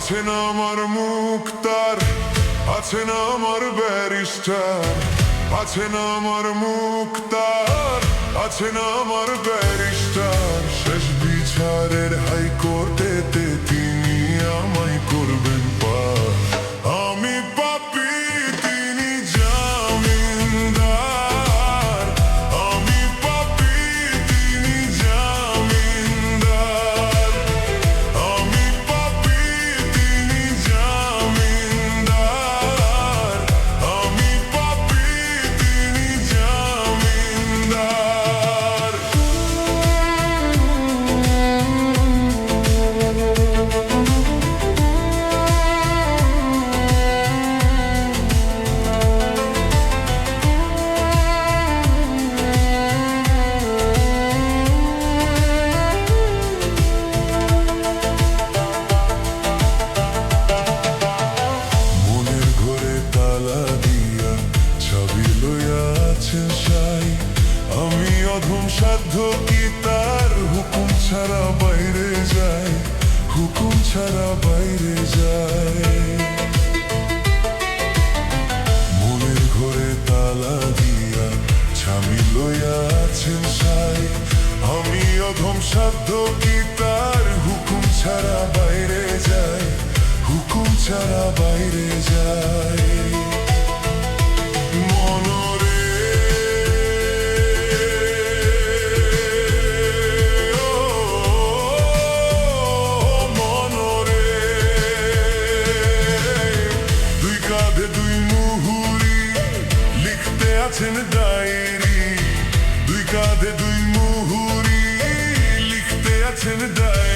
আছে না আমার মুক্তার, আছে না আমার ব্যারিস্টার, আছে না আমার মুক্তার, আছে না আমার ব্যারিস্টার। শেষ বিচারের হাইকোর্টেতে তিনি আমায় করবেন পার। আমি পাপী, তিনি জামিনদার। আমি পাপী, তিনি জামিনদার। আমি পাপী, তিনি জামিনদার। আমি পাপী, তিনি জামিনদার। মনের ঘরে তালা দিয়া চাবি লইয়া আছেন সাই। আমি অধম সাধ্য কি তার হুকুম ছাড়া বাইরে যায়, হুকুম ছাড়া বাইরে যায়। মনের ঘরে তালা দিয়া চাবি লইয়া আছেন সাই। আমি অধম সাধ্য কি তার হুকুম ছাড়া বাইরে যায়, হুকুম ছাড়া বাইরে যায়। মনরে ও মনরে, দুই কাঁধে দুই মুহুরি লিখতে আছেন ডায়েরি। দুই কাঁধে দুই মুহুরি লিখতে আছেন ডায়েরি।